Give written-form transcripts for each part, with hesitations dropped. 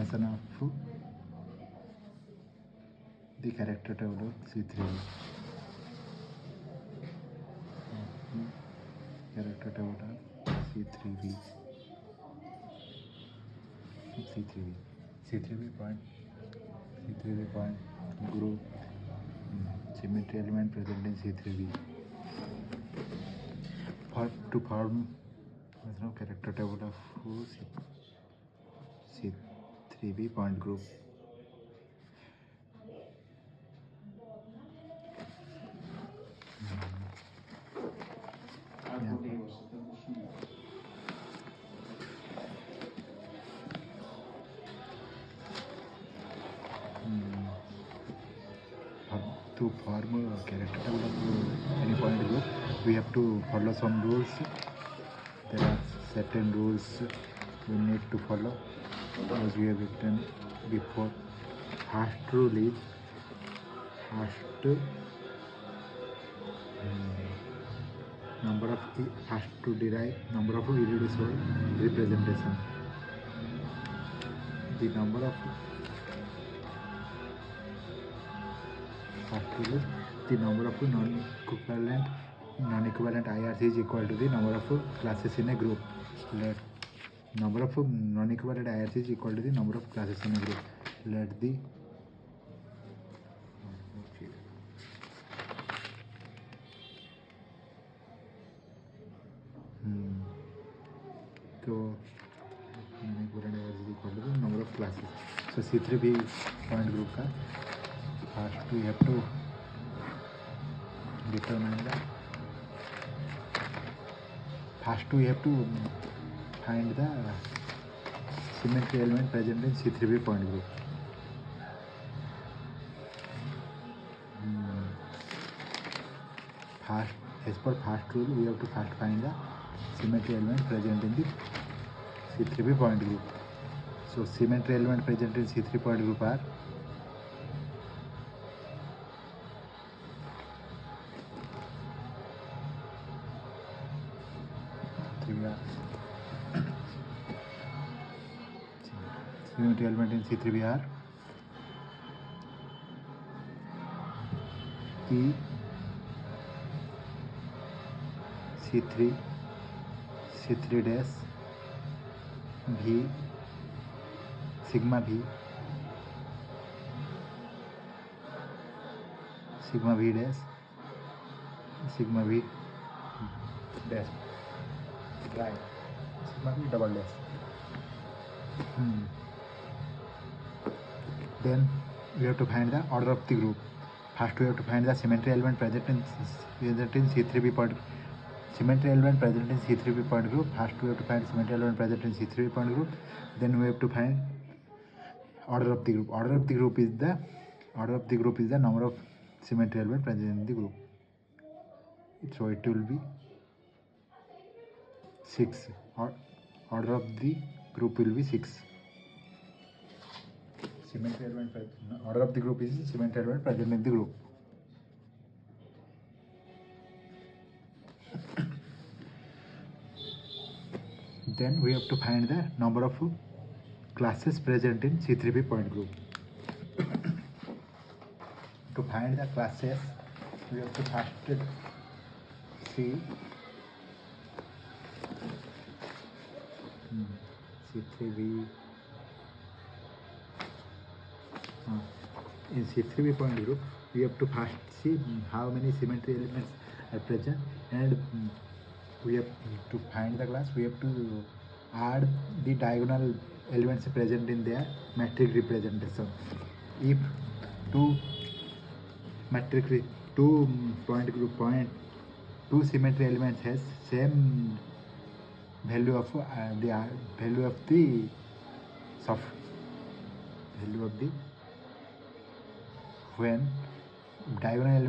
explanation of the character table of C3. Character table of C3b. C3b. C3b point group symmetry element present in C3b. To form character table of C3b point group. To form a character table of any point group, we have to follow some rules. There are certain rules we need to follow as we have written before. First rule is first to derive number of irreducible representation. The number of first rule is the number of non-equivalent IRs is equal to the number of classes in a group. Let number of non-equivalent IRs is equal to the number of classes in a group. Let the so non-equivalent IRs is equal to the number of classes. So C3b point group का first we have to determine the first we have to find the symmetry element present in C3b point group. First, as per first rule, we have to first find the symmetry element present in the C3b point group. So symmetry element present in C3 point group are symmetry element in C3b are E, C3, C3 dash, V, sigma V, sigma V dash, sigma V dash, right, sigma V double dash. Then we have to find the order of the group. First we have to find the symmetry element present in C3b point. Symmetry element present in C3b point group. First we have to find symmetry element present in C3b point group. Then we have to find order of the group. Order of the group is the number of symmetry element present in the group. So it will be 6. Order of the group will be 6. Symmetry element order of the group is symmetry element present in the group. Then we have to find the number of classes present in C3b point group. To find the classes, we have to first see C3b. In C3b point group, we have to first see how many symmetry elements are present, and we have to find the class. We have to add the diagonal elements present in their matrix representation. If two symmetry elements has same value of when diagonal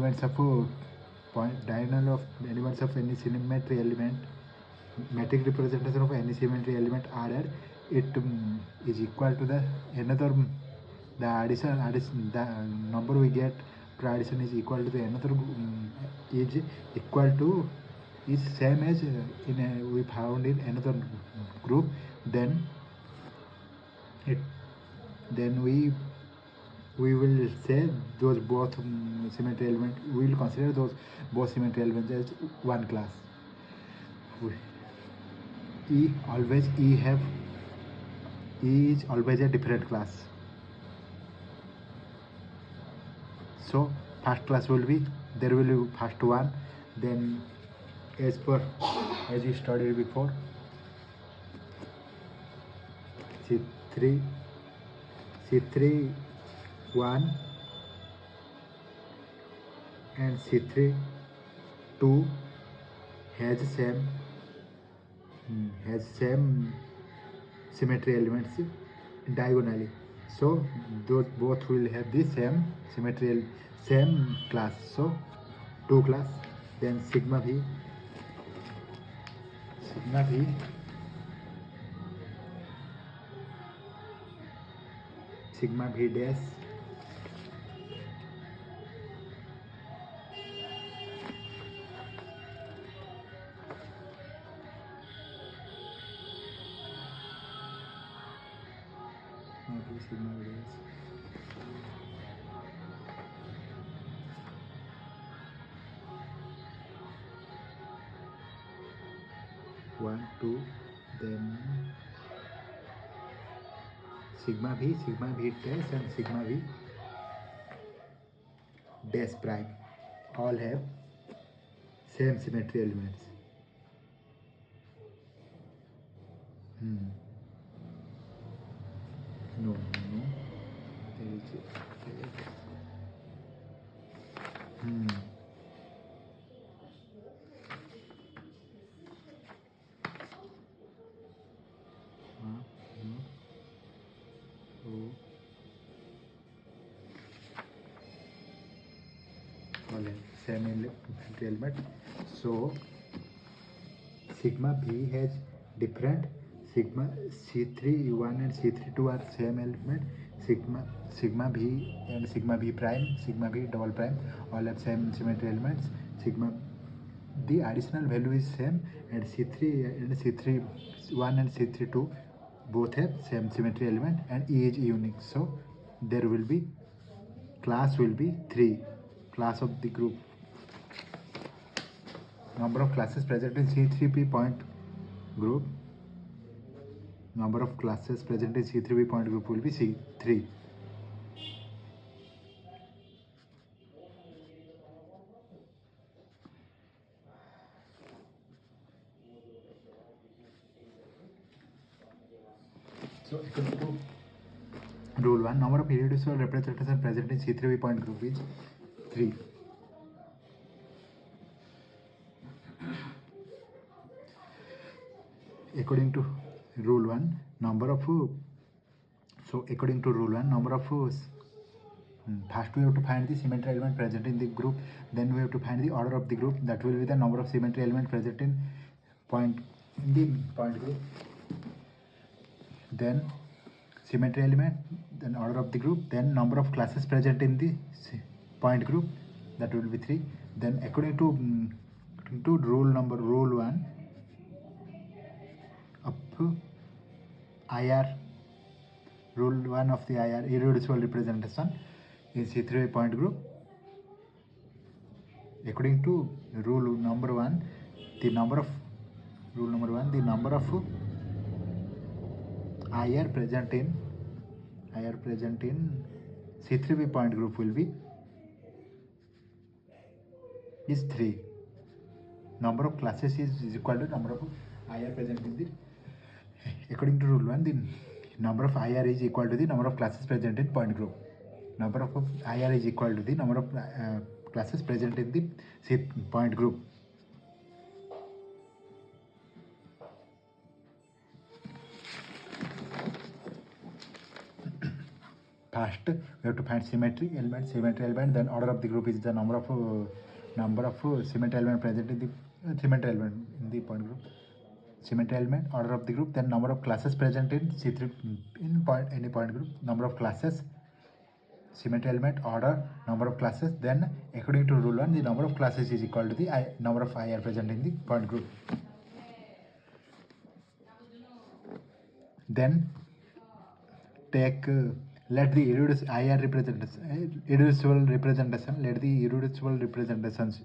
elements of any symmetry element, matrix representation of any symmetry element are added, it is equal to the number we get to addition is equal to the another is same as we found in another group. Then then we will say those both symmetry element, we will consider those both symmetry elements as one class. E always E have E is always a different class. So first class will be, there will be first one, then as you studied before, C3 1 and C3 2 has same symmetry elements diagonally, so those both will have the same symmetry, same class, so 2 class. Then sigma v dash sigma v dash 1 2, then sigma v dash and sigma v dash prime all have same symmetry elements. No, there is all have same symmetry element. So sigma v has different, sigma C3 1 and C3 2 are same element, sigma v and sigma v prime, sigma v double prime all have same symmetry elements. Sigma, the additional value is same, and C3 1 and C3 2 both have same symmetry element, and E is unique, so there will be class will be 3, class of the group. Number of classes present in C3p point group, number of classes present in C3p point group will be C3. So according to rule 1, number of irreducible representation present in C3p point group is 3. According to rule 1, number of first we have to find the symmetry element present in the group, then we have to find the order of the group, that will be the number of symmetry element present in the point group, then symmetry element, then order of the group, then number of classes present in the point group, that will be 3. Then according to rule 1 of IR, rule 1 of the IR, irreducible representation in C3 point group, according to rule number 1, the number of IR present in C3p point group will be is 3. Number of classes is equal to number of IR present in the, according to rule 1, the number of IR is equal to the number of classes present in point group. Number of IR is equal to the number of classes present in the point group. First, we have to find symmetry element, then order of the group is the number of symmetry element present in the symmetry element in the point group. Symmetry element, order of the group, then number of classes present in C3 in any point group, number of classes, symmetry element, order, number of classes, then according to rule 1, the number of classes is equal to the number of IR present in the point group. Then take Let the irreducible representation. Let the irreducible representations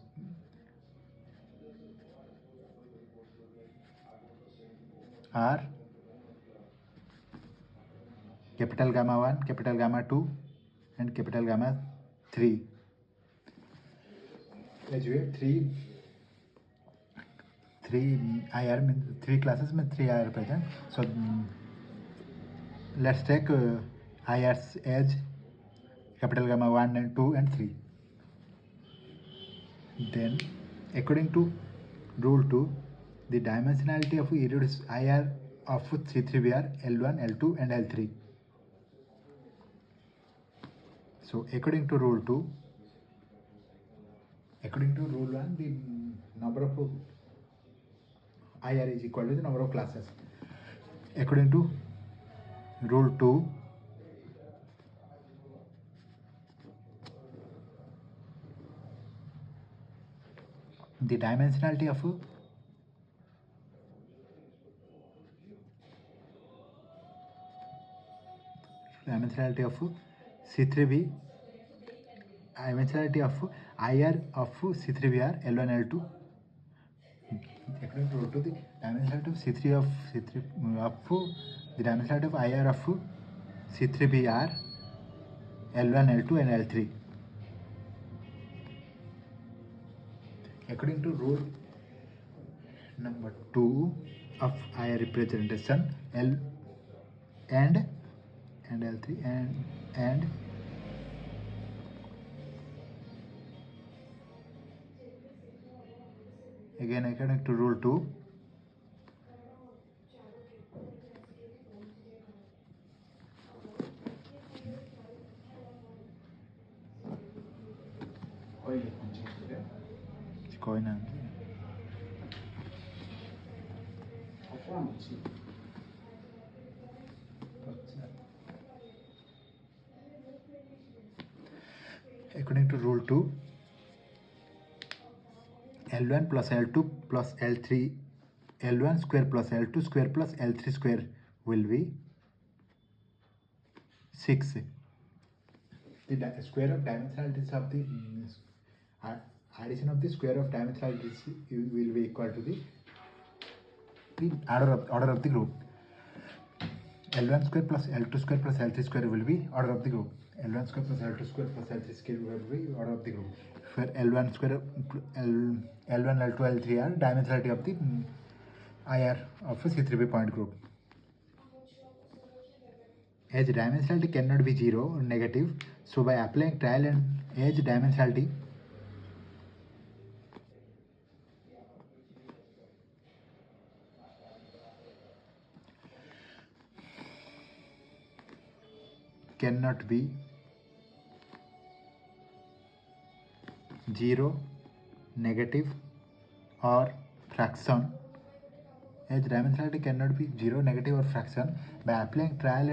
are capital gamma 1, capital gamma 2, and capital gamma 3. As we have three IR means three classes means three IR present. So let's take IRs as capital gamma 1 and 2 and 3. Then according to rule 2, the dimensionality of IR of C3B are L1, L2 and L3. So according to rule 1, the number of IR is equal to the number of classes. According to rule 2, the dimensionality of C3B, dimensionality of IR of C3B are L1, L2. According to rule 2, the dimensionality of C3 of the dimensionality of IR of C3B are L1, L2 and L3. According to rule number 2 of IR representation, L and L3 and again according to rule 2, according to rule 2, L1 plus L2 plus L3, L1 square plus L2 square plus L3 square will be 6. The square of dimensionalities of the addition of the square of dimensionalities will be equal to the order of the group. L1 square plus L2 square plus L3 square will be order of the group. L1 square plus L2 square plus L3 square will be order of the group. Where L1 square, L1, L2, L3 are dimensionality of the IR of a C3B point group. As dimensionality cannot be 0 or negative, so by applying trial and edge dimensionality, cannot be 0, negative or fraction. As dimensionality cannot be 0, negative or fraction, by applying trial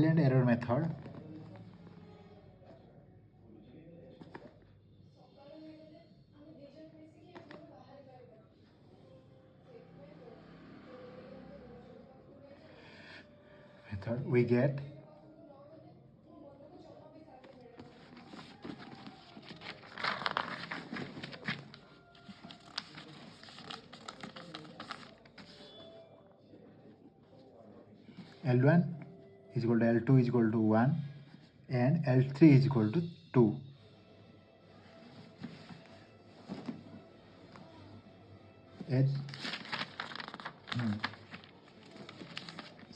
and error method, we get L1 is equal to L2 is equal to 1 and L3 is equal to 2.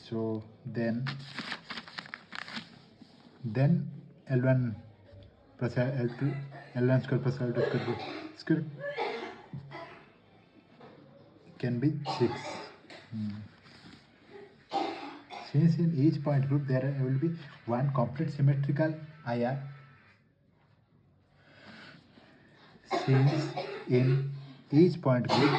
So then L1 plus L2, L1 square plus L2 square can be 6. Since in each point group there will be one complete symmetrical IR, since in each point group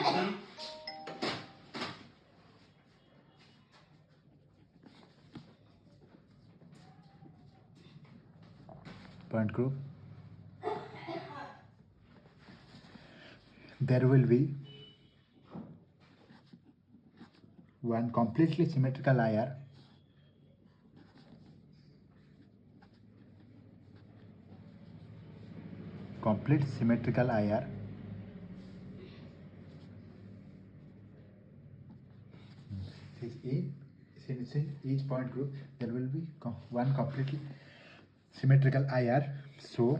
there will be one completely symmetrical IR complete symmetrical IR since in each point group there will be one completely symmetrical IR, so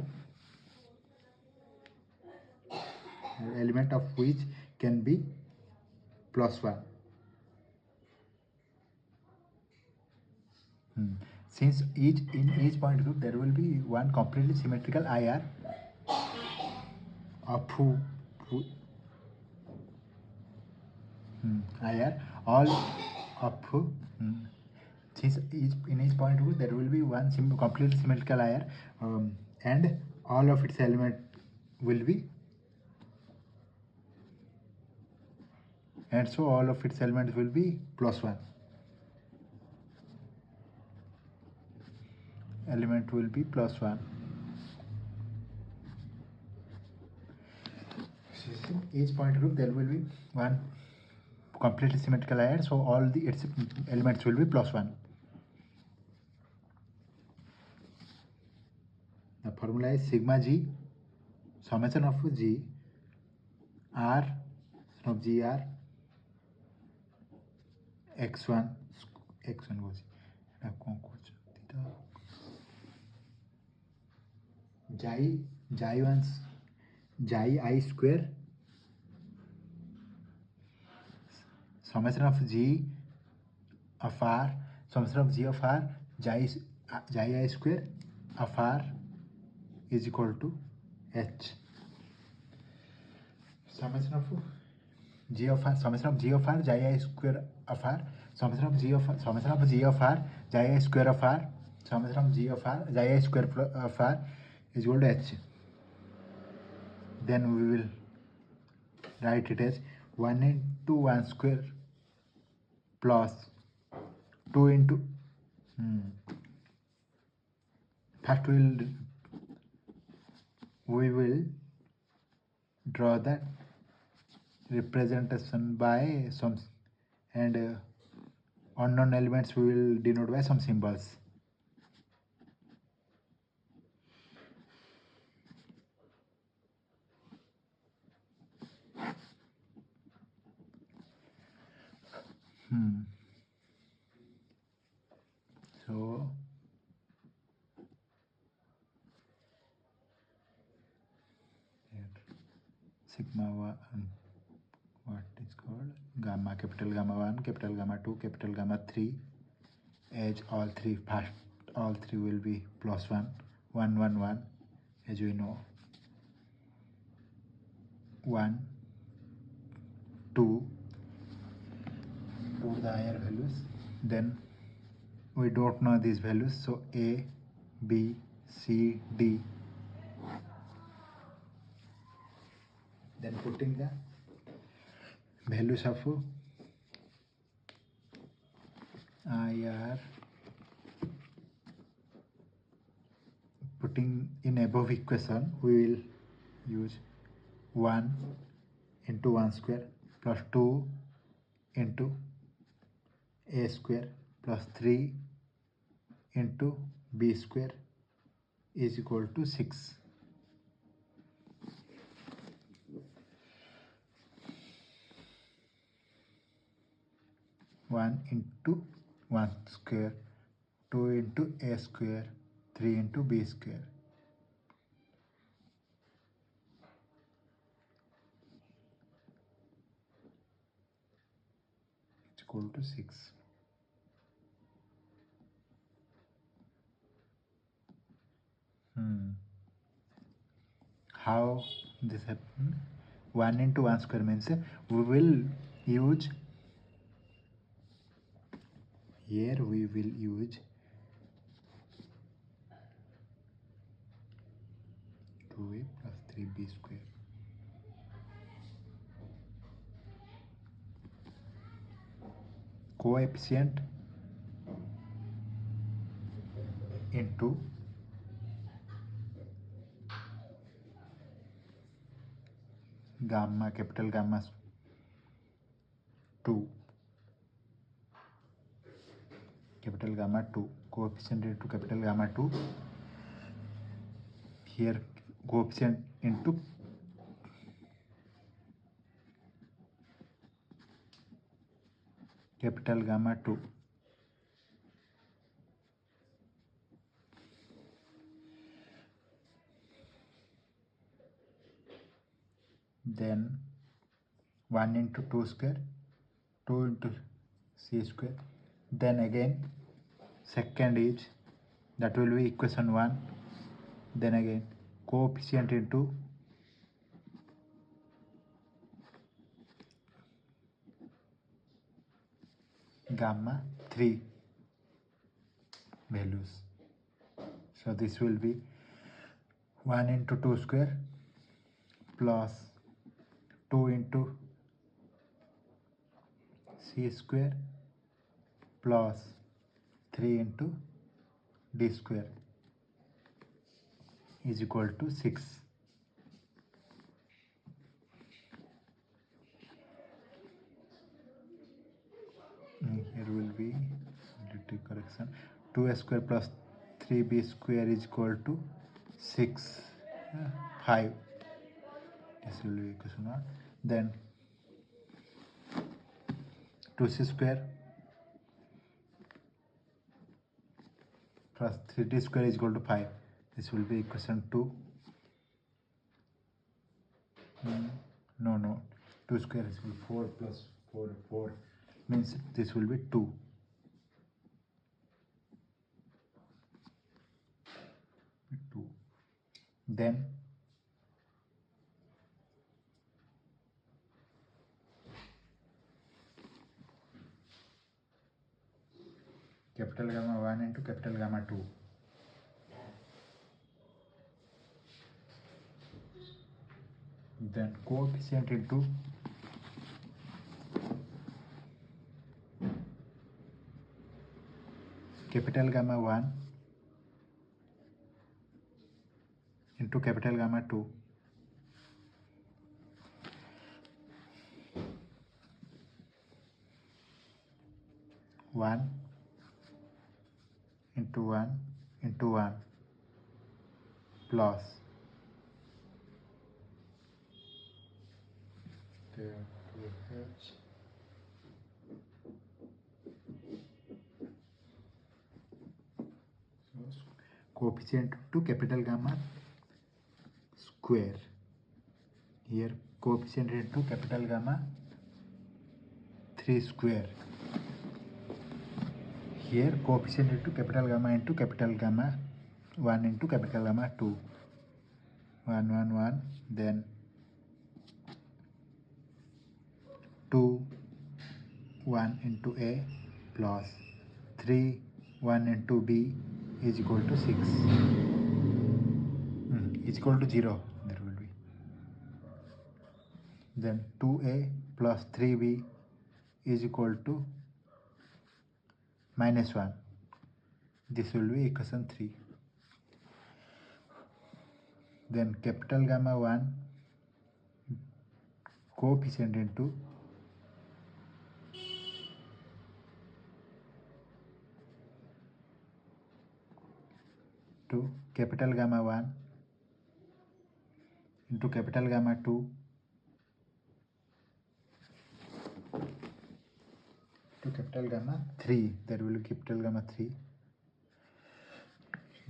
element of which can be +1. Since in each point group there will be one completely symmetrical IR of IR all of since in each point group there will be one completely symmetrical IR, and all of its element will be, and so all of its elements will be +1. Element will be +1. Each point group there will be one completely symmetrical IR, so all its elements will be +1. The formula is sigma g summation of g r of gr x1 goes এটা কোন করছে এটা যাই I square summation of g of r summation of g of r যাই I square of r is equal to h. Summation of g of r summation of g of r যাই I square of r summation of g of r যাই I square of r summation of g of r যাই I square of r is equal to h. Then we will write it as 1 into 1 square plus 2 into first we will draw that representation by some, and unknown elements we will denote by some symbols. So sigma 1, what is called gamma, capital gamma 1, capital gamma 2, capital gamma 3, as all three will be +1, 1 1 1, as we know, 1 2 put the higher values, then we don't know these values, so A B C D, then putting the values of IR, putting in above equation we will use 1 into 1 square plus 2 into A square plus 3 into B square is equal to 6. One into 1 square, 2 into A square, 3 into B square. It's equal to 6. How this happen? 1 into 1 square means we will use, here we will use 2a plus 3b square coefficient into gamma, capital gamma 2 capital gamma 2, coefficient into capital gamma 2, here coefficient into capital gamma 2, then 1 into 2 square, 2 into c square, then again second is, that will be equation 1, then again coefficient into gamma 3 values. So this will be 1 into 2 square plus 2 into c square plus 3 into d square is equal to 6. Here will be little correction. 2a square plus 3b square is equal to 6. 5. This will be equation 1. Then 2c square plus 3d square is equal to 5. This will be equation 2. No. 2 square is equal to 4 plus 4 means this will be 2. Then capital gamma 1 into capital gamma 2. Then coefficient into capital gamma 1 into capital gamma 2. One into 1 into 1 plus coefficient to capital gamma square. Here coefficient into capital gamma 3 square. Here coefficient into capital gamma 1 into capital gamma 2. 1, then 2 1 into a plus 3 1 into b is equal to 6. Is equal to 0. There will be. Then 2a plus 3b is equal to minus 1. This will be equation 3. Then capital gamma 1 coefficient into capital gamma 1 into capital gamma 2 to capital gamma 3. There will be capital gamma 3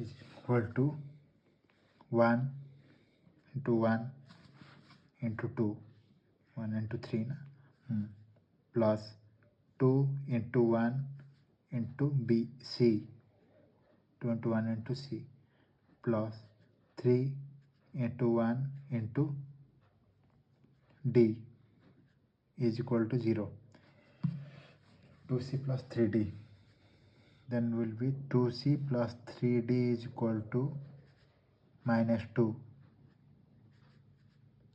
is equal to 1 into 1 into 2, 1 into 3 plus 2 into 1 into b c, 2 into 1 into c plus 3 into 1 into d is equal to 0. 2c plus 3d, then will be 2c plus 3d is equal to minus 2.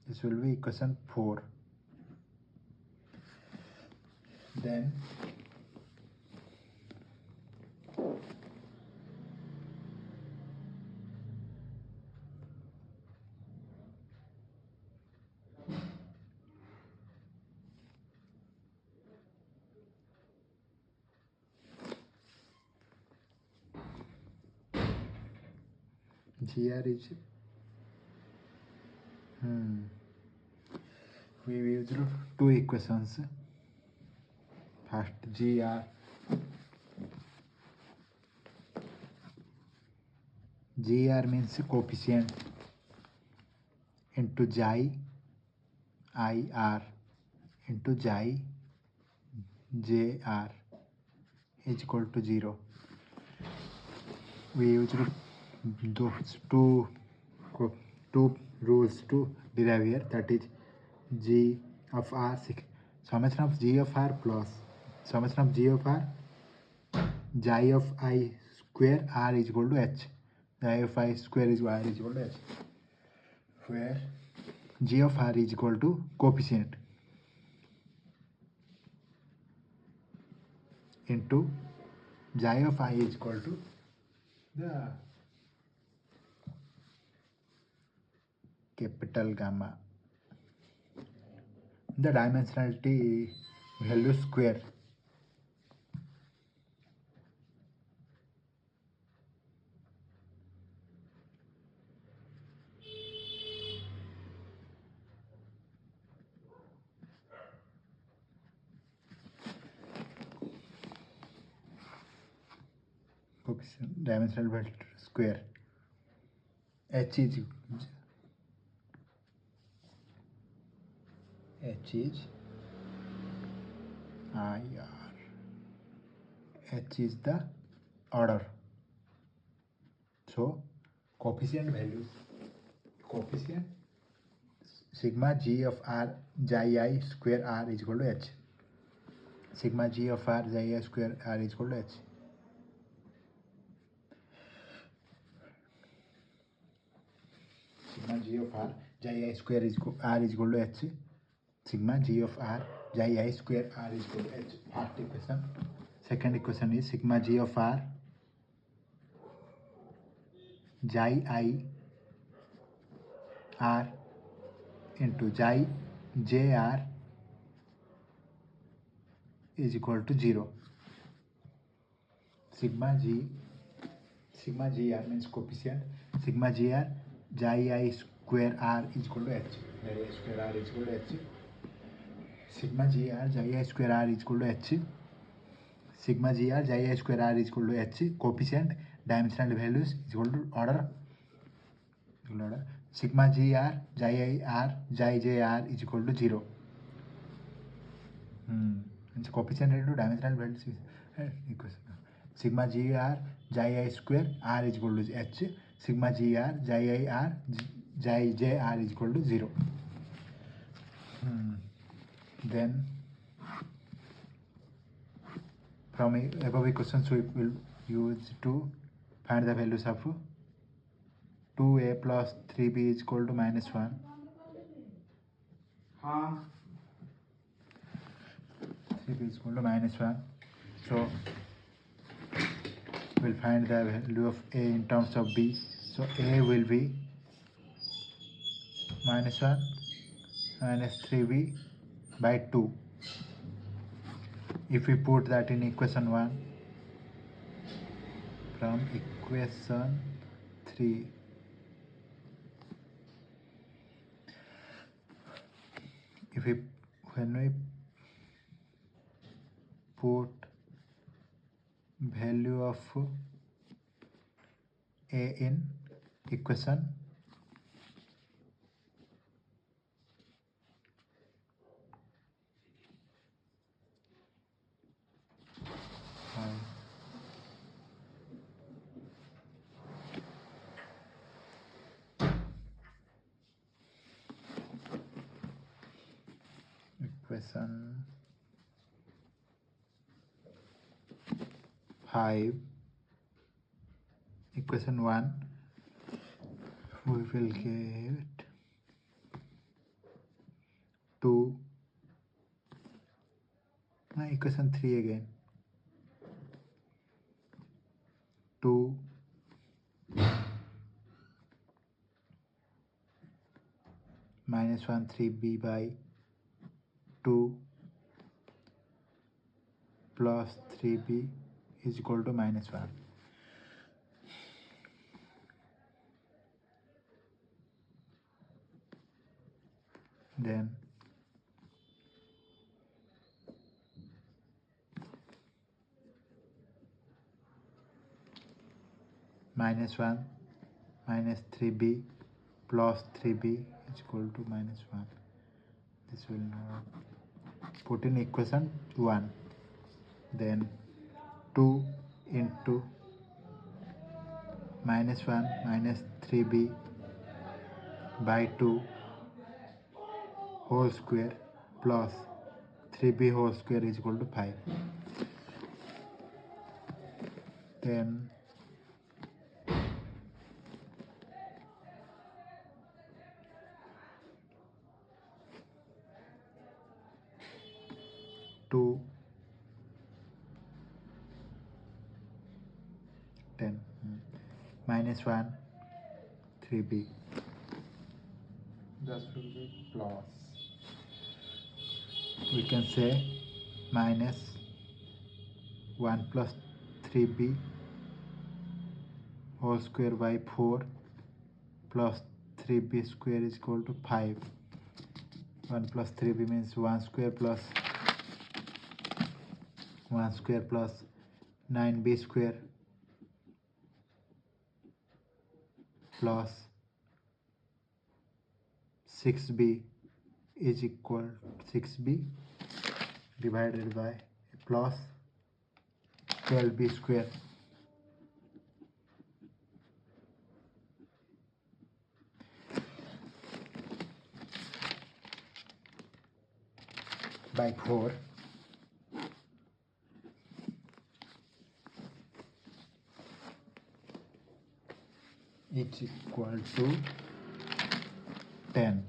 This will be equation 4. Then GR is we used two equations. First GR means coefficient into xi IR into xi JR is equal to 0. We used those two rules to derive here, that is G of R, summation of G of R plus summation of G of R xi of I square R is equal to H. Xi of I square is R is equal to H, where G of R is equal to coefficient into xi of I is equal to the capital gamma, the dimensionality value square. Coefficient dimensional value square. H is IR. H is the order. So coefficient values, coefficient sigma G of R xi I square R is equal to H. Sigma G of R xi I square R is equal to H. Sigma G of R xi I square is R is equal to H. Sigma G of R xi I square R is equal to H. First equation. Second equation is sigma G of R xi I R into xi JR is equal to 0. Sigma GR means coefficient. Sigma GR xi I square R is equal to H. Xi I square R is equal to H. Sigma GR xi I square R is equal to H. Sigma GR xi I square R is equal to H. Coefficient dimensional values is equal to order. Sigma GR xi R xi JR is equal to 0. It's coefficient into dimensional values equation. Sigma GR xi I square R is equal to H. Sigma GR xi R xi JR is equal to 0. Then from above equations we will use to find the values of 2a plus 3b is equal to -1. 3b is equal to -1. So we'll find the value of a in terms of b. So a will be -1 minus 3b by 2. If we put that in equation 1, from equation 3, when we put value of a in equation 5, equation 1, we will get 2, equation 3 again, 2 minus 1 3b by 2 plus 3b is equal to -1. then -1 minus 3b plus 3b is equal to -1. This will not put in equation 1. Then 2 into -1 minus 3b by 2 whole square plus 3b whole square is equal to 5. Then two 10 -1 3b, this will be plus, we can say minus 1 plus 3b whole square by 4 plus 3b square is equal to 5. 1 plus 3b means 1 square plus 9b square plus 6b is equal to 6b divided by plus 12b square by 4 is equal to 10.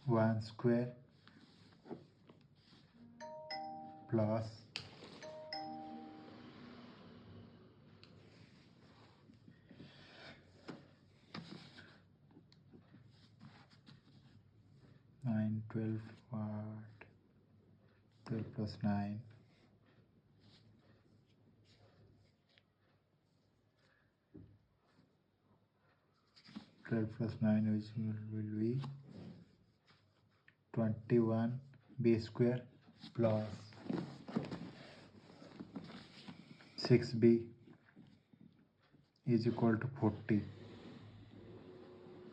One square plus 9 12 what 12 plus 9 12 plus 9 which will be 21 b square plus 6b is equal to 40.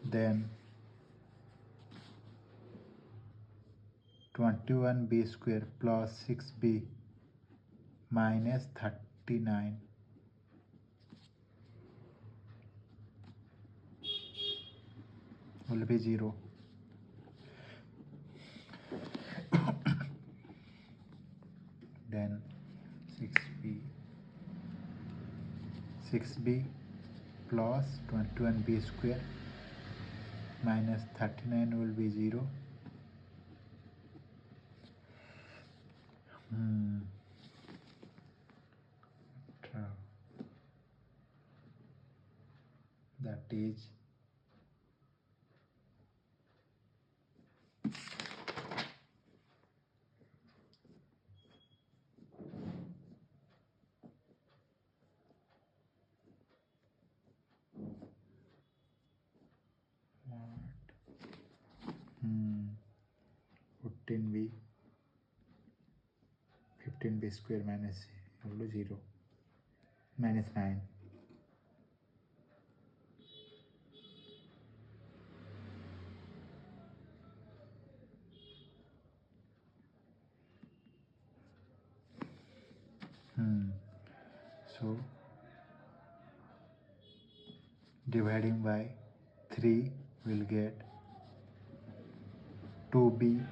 Then 21b square plus 6b minus 39 will be 0. Then 6b plus 21b square minus 39 will be 0. That is what 15b square minus 0 minus 9. So dividing by 3 will get 2b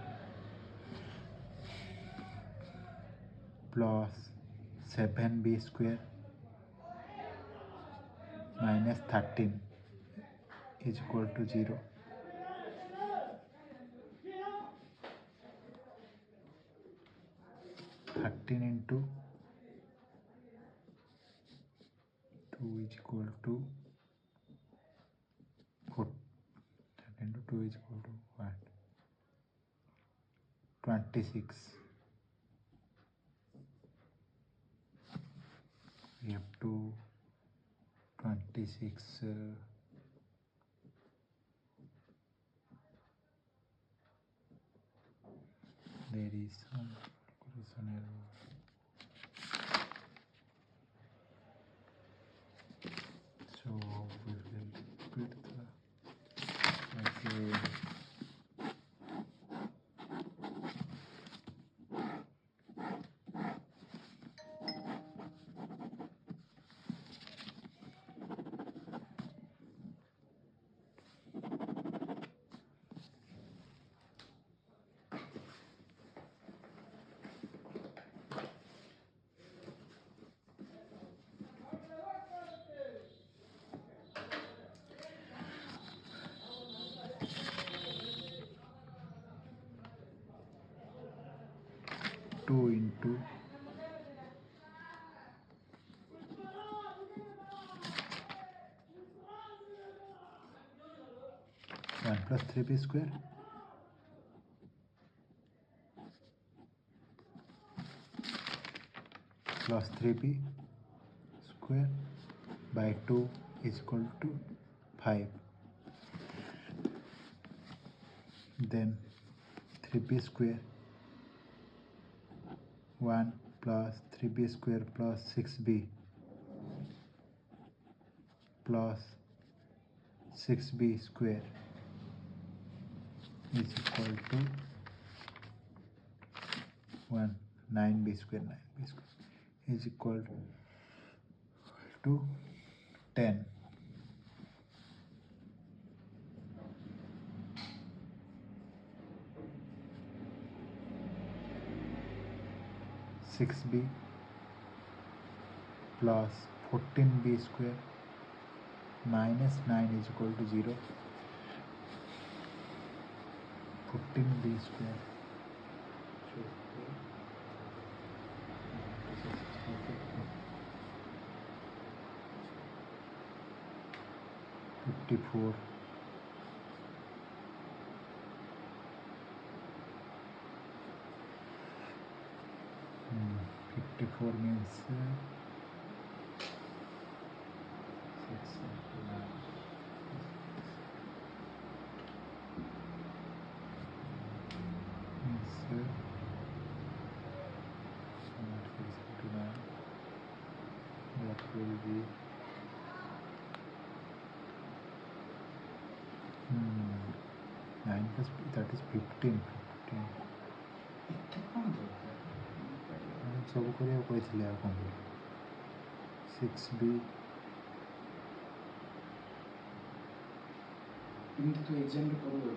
plus 7b square minus 13 is equal to 0. 13 into 2 is equal to 4. 13 into 2 is equal to what? 26. We have to 26. There is some calculation error. So we will put the okay. 2 into 1 plus 3b square plus 3b square by 2 is equal to 5. Then 3b square 1 plus 3b square plus 6b plus 6b square is equal to 1 9b square is equal to 10. 6b plus 14b square minus 9 is equal to 0. 14b square 54. 54 means 6 that will be 9 plus that is 15. ସବୁ କରିବାକୁ କହିଥିଲି ଆଉ କ'ଣ 6b ଏମିତି ତୁ ଏକ୍ଜାମ୍ରେ କରିବୁ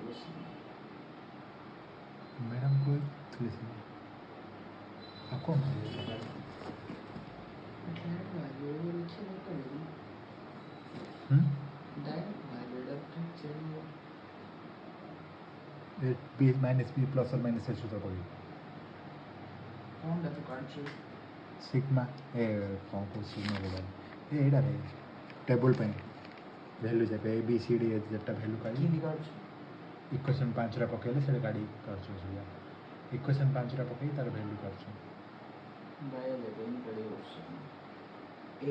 madam କହିଥିଲି ସେ ଆଉ କ'ଣ b minus b plus or minus ଏ ସୂତ୍ର କରିବି କ'ଣଟା ତୁ କାଟୁଛୁ ସିଗ୍ମା ଏ କ'ଣ କହୁଛି ସିଗ୍ମା ବୋଧେ ଏଇଟାରେ ଟେବୁଲ୍ ପାଇଁ ଭ୍ୟାଲୁ ଯାକ ଏ ବି ସି ଡି ଯେଟା ଭ୍ୟାଲୁ କାଢ଼ି କେମିତି କାଟୁଛୁ ଇକ୍ୱେସନ୍ 5ଟା ପକେଇଲେ ସେଇଟା କାଢ଼ି କାଟୁଛୁ ସେଇଆ ଇକ୍ୱେସନ୍ 5ଟା ପକେଇ ତାର ଭ୍ୟାଲୁ କାଟୁଛୁ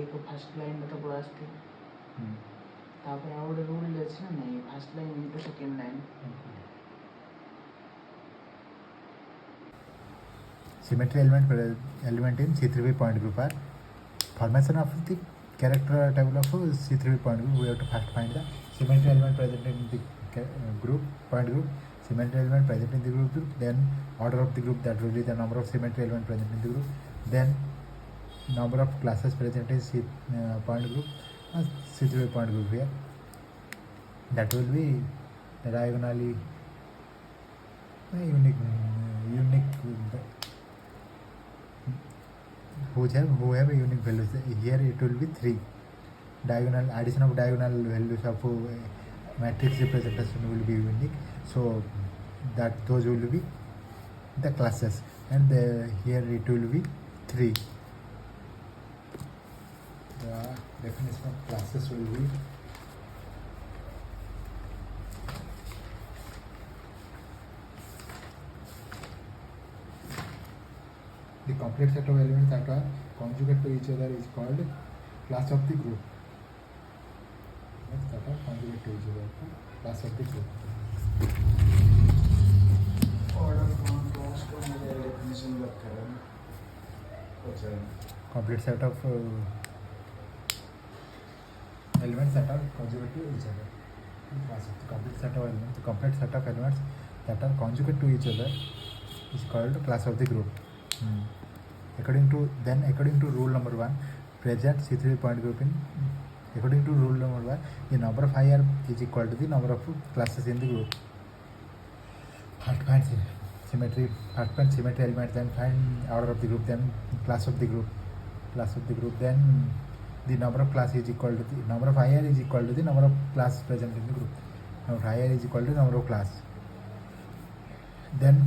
ଏକ ଫାର୍ଷ୍ଟ ଲାଇନ୍ଟା ତ ପଳା ଆସିଥିବ ତାପରେ ଆଉ ଗୋଟେ ରୁଲ୍ ଅଛି ନା ନାଇଁ first line into second line Symmetry element in C3b point group are formation of the character table of C3b point group. We have to first find the symmetry element present in the point group, symmetry element present in the group, then order of the group, that will be the number of symmetry element present in the group, then number of classes present in point group, C3b point group here. That will be diagonally unique who have a unique values. Here it will be 3. Diagonal addition of diagonal values of matrix representation will be unique. So that those will be the classes, and here it will be 3. The definition of classes will be the complete set of elements that are conjugate to each other is called class of the group. That are conjugate to each other, class of the group. Order from class को मुझे definition लग कर रहा है अच्छा Complete set of elements that are conjugate to each other. Class of the complete set of elements. The complete set of elements that are conjugate to each other is called class of the group. According to rule number 1, present C3 point group in. According to rule number 1, the number of IR is equal to the number of classes in the group. First find symmetry elements, then find order of the group, then class of the group. Then the number of class is equal to the number of IR is equal to the number of class present in the group. Number of IR is equal to number of class. Then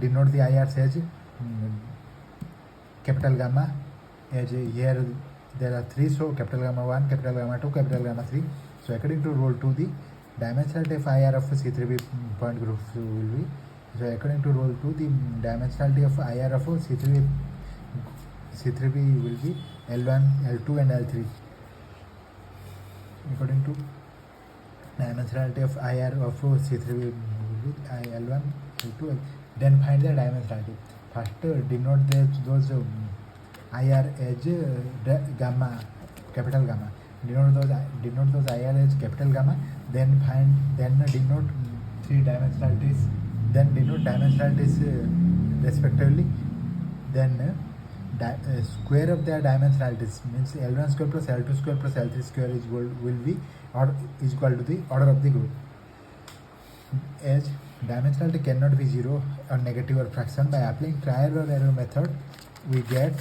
denote the IR as capital gamma. As here there are 3, so capital gamma 1, capital gamma 2, capital gamma 3. So according to rule 2, the dimensionality of IR of C3b point group will be. So according to rule 2, the dimensionality of IR of C3b will be L1, L2 and L3. According to dimensionality of IR of C3b will be L1, L2. Then find the dimensionality. First denote those IR as gamma, capital gamma. Denote those IR as capital gamma. Then denote 3 dimensionalities. Then denote dimensionalities respectively. Then square of their dimensionalities means L1 square plus L2 square plus L3 square is equal to the order of the group. As dimensionality cannot be 0 or negative or fraction, by applying trial or error method, we get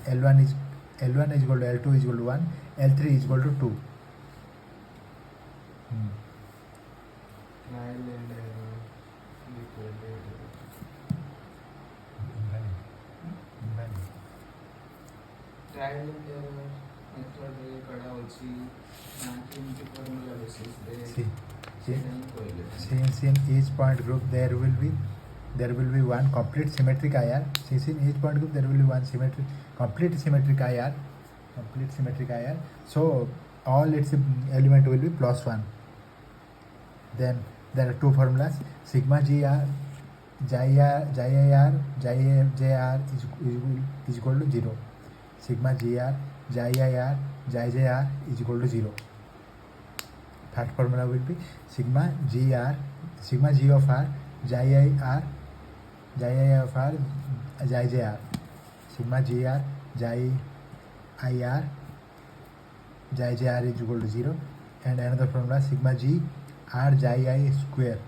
L1 is equal to L2 is equal to 1, L3 is equal to 2. Trial and error equal trial and error method रे कड़ा होची नाकिंची formula basis दे Since in each point group there will be one complete symmetric IR. Since in each point group there will be one complete symmetric IR. So all its element will be plus 1. Then there are 2 formulas. Sigma GR, JIR is equal to 0. Sigma GR, JIR is equal to 0. First formula will be sigma G of R, JIR of R, JIR. Sigma GR, JIR, JIR is equal to 0. And another formula, sigma G R JI square.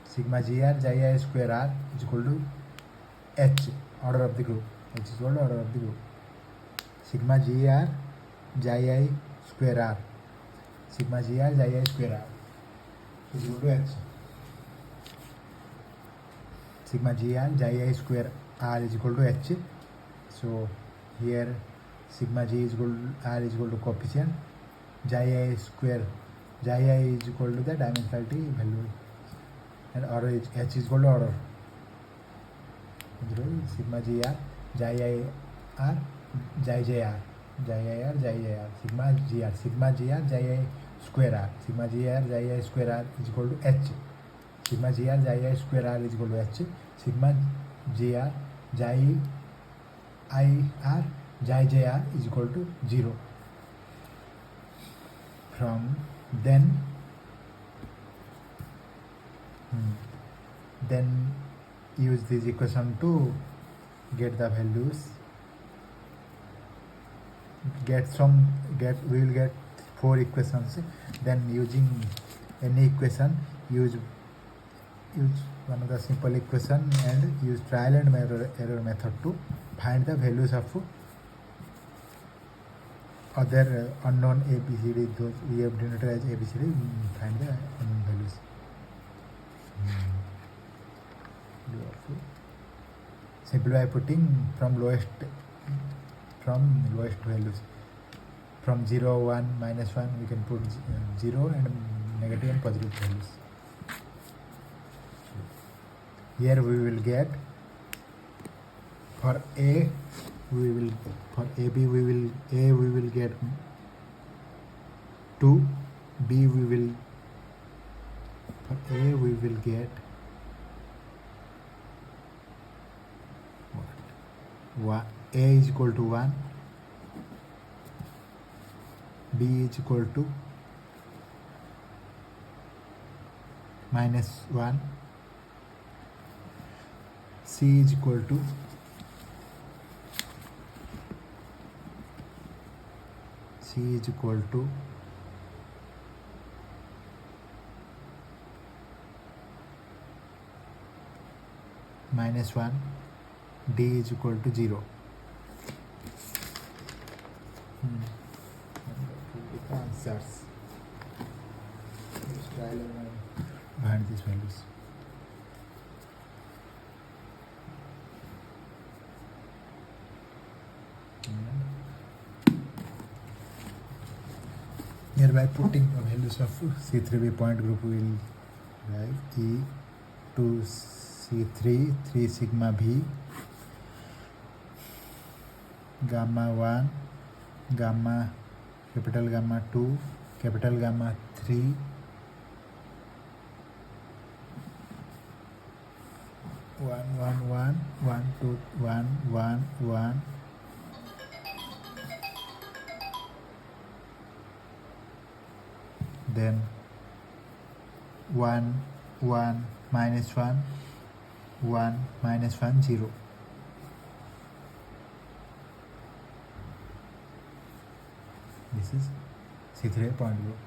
Sigma GR JI square R is equal to H, order of the group. H is equal to order of the group. Sigma GR JI square R. Sigma GR JI square R is equal to H. Sigma GR JI square R is equal to H. So here sigma G is equal to R is equal to coefficient. JI square JI is equal to the dimensionality value, and order is H is equal to order. Sigma GR JIR JIR sigma GR JI square R. Sigma GR JI square R is equal to H. Sigma GR JI square R is equal to H. Sigma GR JIR JIR is equal to 0. From then use this equation to get the values. We will get 4 equations. Then using any equation, use one of the simple equation and use trial and error method to find the values of other unknown ABCD, those we have denoted as ABCD, find the unknown values. Simply by putting from lowest values. From 0, 1, minus 1, we can put 0 and negative and positive values. Here we will get for A, for AB we will get 2, B for A we will get what? A is equal to 1, B is equal to minus 1, C is equal to minus 1, D is equal to 0. Answers. Let's try and find these values. Here by putting the values of C3b point group, we will write E2C3 3 sigma V, gamma 1, gamma capital gamma 2, capital gamma 3, one, two, one, then 1, minus 1, 0. This is C3 point group.